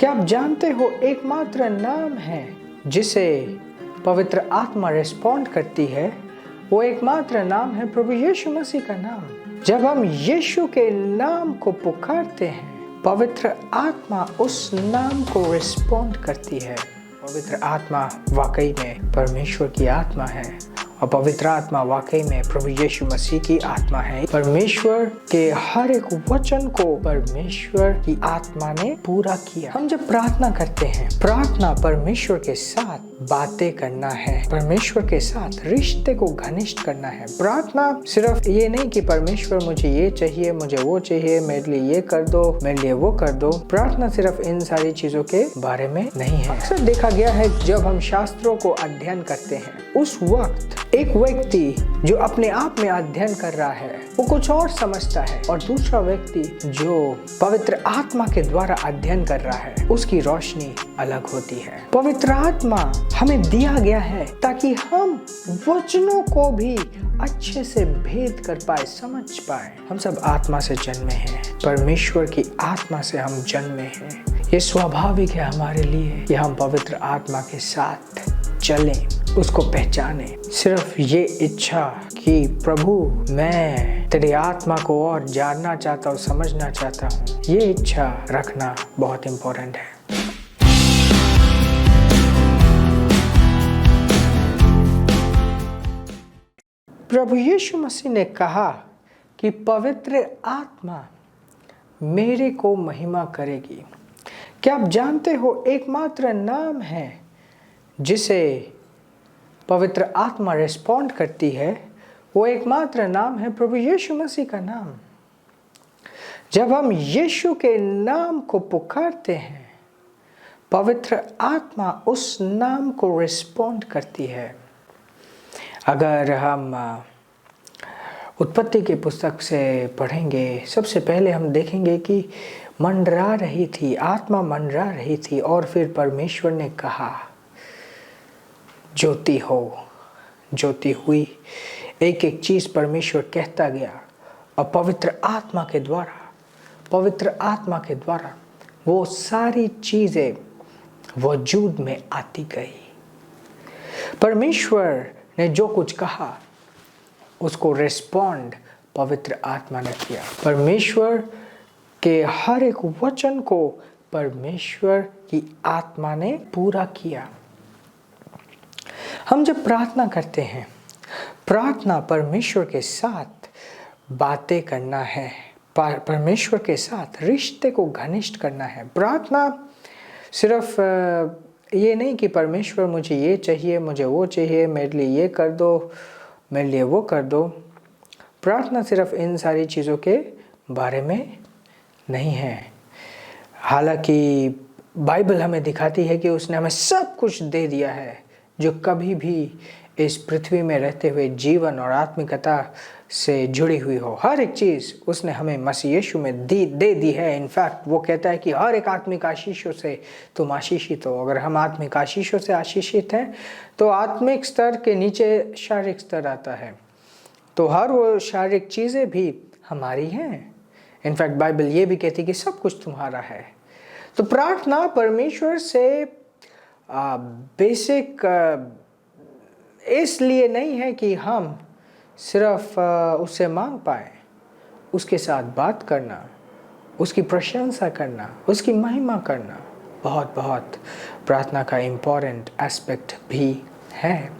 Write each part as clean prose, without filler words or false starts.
क्या आप जानते हो एकमात्र नाम है जिसे पवित्र आत्मा रिस्पॉन्ड करती है, वो एकमात्र नाम है प्रभु यीशु मसीह का नाम। जब हम यीशु के नाम को पुकारते हैं, पवित्र आत्मा उस नाम को रिस्पॉन्ड करती है। पवित्र आत्मा वाकई में परमेश्वर की आत्मा है और पवित्र आत्मा वाकई में प्रभु यीशु मसीह की आत्मा है। परमेश्वर के हर एक वचन को परमेश्वर की आत्मा ने पूरा किया। हम जब प्रार्थना करते हैं, प्रार्थना परमेश्वर के साथ बातें करना है, परमेश्वर के साथ रिश्ते को घनिष्ठ करना है। प्रार्थना सिर्फ ये नहीं कि परमेश्वर मुझे ये चाहिए, मुझे वो चाहिए, मेरे लिए ये कर दो, मेरे लिए वो कर दो। प्रार्थना सिर्फ इन सारी चीजों के बारे में नहीं है। अक्सर देखा गया है जब हम शास्त्रों को अध्ययन करते हैं, उस वक्त एक व्यक्ति जो अपने आप में अध्ययन कर रहा है वो कुछ और समझता है, और दूसरा व्यक्ति जो पवित्र आत्मा के द्वारा अध्ययन कर रहा है उसकी रोशनी अलग होती है। पवित्र आत्मा हमें दिया गया है ताकि हम वचनों को भी अच्छे से भेद कर पाए, समझ पाए। हम सब आत्मा से जन्मे हैं, परमेश्वर की आत्मा से हम जन्मे हैं। ये स्वाभाविक है हमारे लिए कि हम पवित्र आत्मा के साथ चलें, उसको पहचाने। सिर्फ ये इच्छा कि प्रभु मैं तेरी आत्मा को और जानना चाहता हूँ, समझना चाहता हूँ, ये इच्छा रखना बहुत इम्पोर्टेंट है। प्रभु यीशु मसीह ने कहा कि पवित्र आत्मा मेरे को महिमा करेगी। क्या आप जानते हो एकमात्र नाम है जिसे पवित्र आत्मा रिस्पॉन्ड करती है, वो एकमात्र नाम है प्रभु यीशु मसीह का नाम। जब हम यीशु के नाम को पुकारते हैं, पवित्र आत्मा उस नाम को रिस्पॉन्ड करती है। अगर हम उत्पत्ति के पुस्तक से पढ़ेंगे, सबसे पहले हम देखेंगे कि मंडरा रही थी, आत्मा मंडरा रही थी, और फिर परमेश्वर ने कहा ज्योति हो, ज्योति हुई। एक एक चीज परमेश्वर कहता गया और पवित्र आत्मा के द्वारा वो सारी चीजें वजूद में आती गई। परमेश्वर ने जो कुछ कहा उसको रिस्पॉन्ड पवित्र आत्मा ने किया। परमेश्वर के हर एक वचन को परमेश्वर की आत्मा ने पूरा किया। हम जब प्रार्थना करते हैं, प्रार्थना परमेश्वर के साथ बातें करना है, परमेश्वर के साथ रिश्ते को घनिष्ठ करना है। प्रार्थना सिर्फ ये नहीं कि परमेश्वर मुझे ये चाहिए, मुझे वो चाहिए, मेरे लिए ये कर दो, मेरे लिए वो कर दो। प्रार्थना सिर्फ इन सारी चीज़ों के बारे में नहीं है। हालांकि बाइबल हमें दिखाती है कि उसने हमें सब कुछ दे दिया है जो कभी भी इस पृथ्वी में रहते हुए जीवन और आत्मिकता से जुड़ी हुई हो। हर एक चीज़ उसने हमें मसीह यीशु में दे दी है। इनफैक्ट वो कहता है कि हर एक आत्मिक आशीषों से तुम आशीषित हो। अगर हम आत्मिक आशीषों से आशीषित हैं तो आत्मिक स्तर के नीचे शारीरिक स्तर आता है, तो हर वो शारीरिक चीज़ें भी हमारी हैं। इनफैक्ट बाइबल ये भी कहती है कि सब कुछ तुम्हारा है। तो प्रार्थना परमेश्वर से बेसिक इसलिए नहीं है कि हम सिर्फ उससे मांग पाए, उसके साथ बात करना, उसकी प्रशंसा करना, उसकी महिमा करना बहुत बहुत प्रार्थना का इम्पोर्टेंट एस्पेक्ट भी है।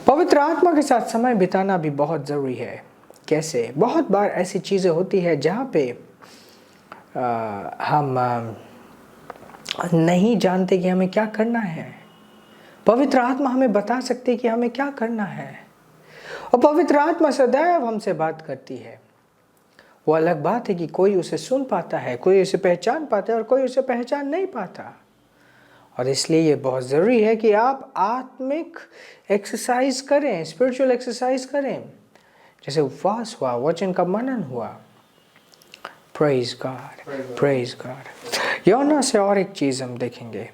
पवित्र आत्मा के साथ समय बिताना भी बहुत ज़रूरी है। कैसे? बहुत बार ऐसी चीज़ें होती है जहाँ पे हम नहीं जानते कि हमें क्या करना है। पवित्र आत्मा हमें बता सकती है कि हमें क्या करना है, और पवित्र आत्मा सदैव हमसे बात करती है। वो अलग बात है कि कोई उसे सुन पाता है, कोई उसे पहचान पाता है और कोई उसे पहचान नहीं पाता। और इसलिए ये बहुत ज़रूरी है कि आप आत्मिक एक्सरसाइज करें, स्पिरिचुअल एक्सरसाइज करें, जैसे उपवास हुआ, वचन का मनन हुआ। Praise God, praise God. यूहन्ना से और एक चीज़ हम देखेंगे,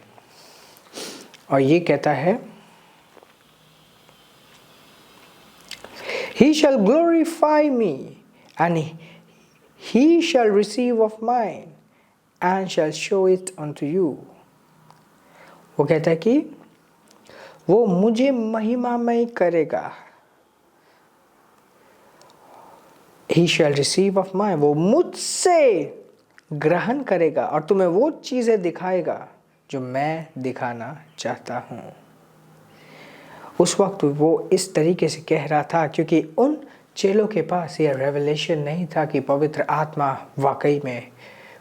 और ये कहता है, He shall glorify me and he shall receive of mine and shall show it unto you. वो कहता है कि वो मुझे महिमामय करेगा. He shall receive of mine. वो मुझसे ग्रहण करेगा और तुम्हें वो चीजें दिखाएगा जो मैं दिखाना चाहता हूँ. उस वक्त वो इस तरीके से कह रहा था क्योंकि उन चेलों के पास यह रेवलेशन नहीं था कि पवित्र आत्मा वाकई में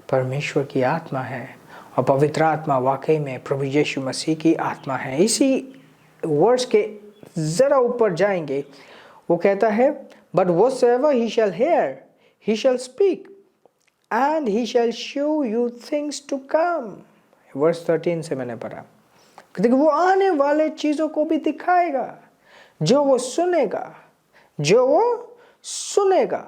परमेश्वर की आत्मा है और पवित्र आत्मा वाकई में प्रभु यीशु मसीह की आत्मा है. इसी वर्ष के जरा ऊपर जाएंगे, वो कहता है but whatsoever he shall hear he shall speak and he shall show you things to come. Verse 13 से मैंने पढ़ा, देखो वो आने वाले चीजों को भी दिखाएगा. जो वो सुनेगा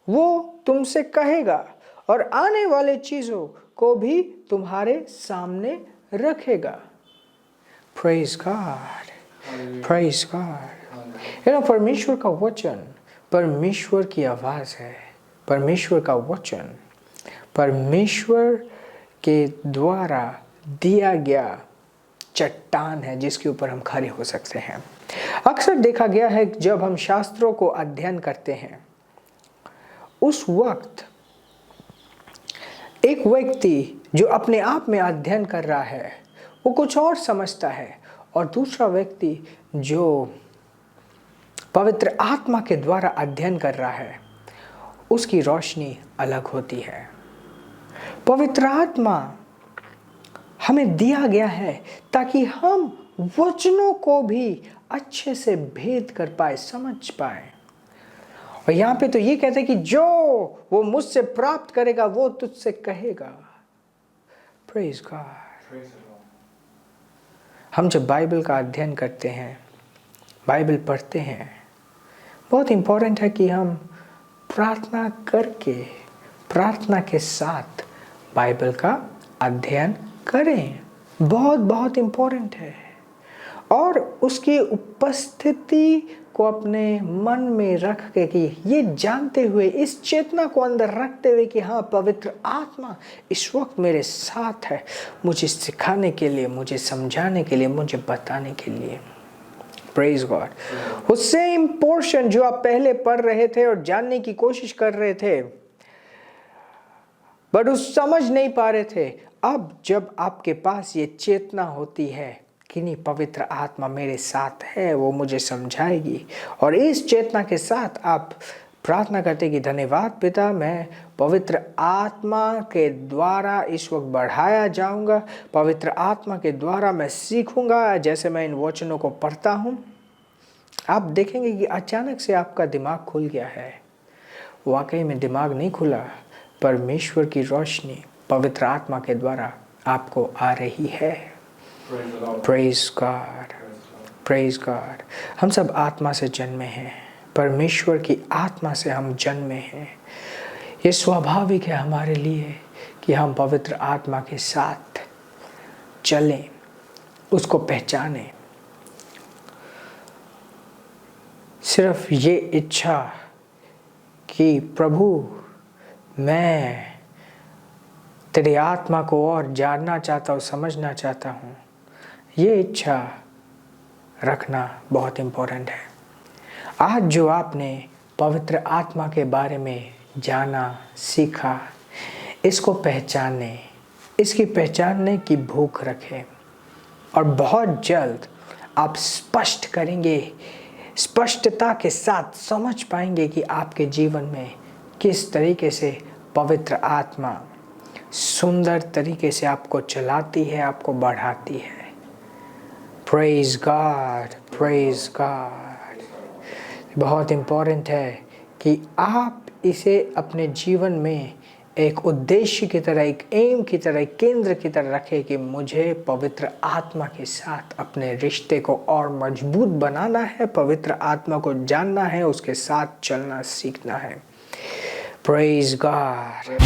वो तुमसे कहेगा और आने वाले चीजों को भी तुम्हारे सामने रखेगा. Praise God, praise God. परमेश्वर का वचन परमेश्वर की आवाज है. परमेश्वर का वचन परमेश्वर के द्वारा दिया गया चट्टान है जिसके ऊपर हम खड़े हो सकते हैं. अक्सर देखा गया है जब हम शास्त्रों को अध्ययन करते हैं, उस वक्त एक व्यक्ति जो अपने आप में अध्ययन कर रहा है वो कुछ और समझता है और दूसरा व्यक्ति जो पवित्र आत्मा के द्वारा अध्ययन कर रहा है उसकी रोशनी अलग होती है. पवित्र आत्मा हमें दिया गया है ताकि हम वचनों को भी अच्छे से भेद कर पाए, समझ पाए. और यहाँ पे तो ये कहते हैं कि जो वो मुझसे प्राप्त करेगा वो तुझसे कहेगा. Praise God. हम जब बाइबल का अध्ययन करते हैं, बाइबल पढ़ते हैं, बहुत इंपॉर्टेंट है कि हम प्रार्थना करके, प्रार्थना के साथ बाइबल का अध्ययन करें. बहुत बहुत इंपॉर्टेंट है. और उसकी उपस्थिति को अपने मन में रख के कि ये जानते हुए, इस चेतना को अंदर रखते हुए कि हाँ पवित्र आत्मा इस वक्त मेरे साथ है, मुझे सिखाने के लिए, मुझे समझाने के लिए, मुझे बताने के लिए. Praise God. वो सेम पोर्शन जो आप पहले पढ़ रहे थे और जानने की कोशिश कर रहे थे बट उस समझ नहीं पा रहे थे, अब जब आपके पास ये चेतना होती है कि नहीं पवित्र आत्मा मेरे साथ है, वो मुझे समझाएगी, और इस चेतना के साथ आप प्रार्थना करते कि धन्यवाद पिता, मैं पवित्र आत्मा के द्वारा इस वक्त बढ़ाया जाऊंगा, पवित्र आत्मा के द्वारा मैं सीखूंगा जैसे मैं इन वचनों को पढ़ता हूं. आप देखेंगे कि अचानक से आपका दिमाग खुल गया है. वाकई में दिमाग नहीं खुला, परमेश्वर की रोशनी पवित्र आत्मा के द्वारा आपको आ रही है. Praise God, praise God. हम सब आत्मा से जन्मे हैं, परमेश्वर की आत्मा से हम जन्मे हैं. ये स्वाभाविक है हमारे लिए कि हम पवित्र आत्मा के साथ चलें, उसको पहचानें. सिर्फ ये इच्छा कि प्रभु मैं तेरी आत्मा को और जानना चाहता हूँ, समझना चाहता हूँ, ये इच्छा रखना बहुत इम्पोर्टेंट है. आज जो आपने पवित्र आत्मा के बारे में जाना, सीखा, इसको पहचानने, इसकी पहचानने की भूख रखें और बहुत जल्द आप स्पष्ट करेंगे, स्पष्टता के साथ समझ पाएंगे कि आपके जीवन में किस तरीके से पवित्र आत्मा सुंदर तरीके से आपको चलाती है, आपको बढ़ाती है. Praise God, praise God. बहुत इम्पोर्टेंट है कि आप इसे अपने जीवन में एक उद्देश्य की तरह, एक एम की तरह, एक केंद्र की तरह रखें कि मुझे पवित्र आत्मा के साथ अपने रिश्ते को और मजबूत बनाना है, पवित्र आत्मा को जानना है, उसके साथ चलना सीखना है. Praise God.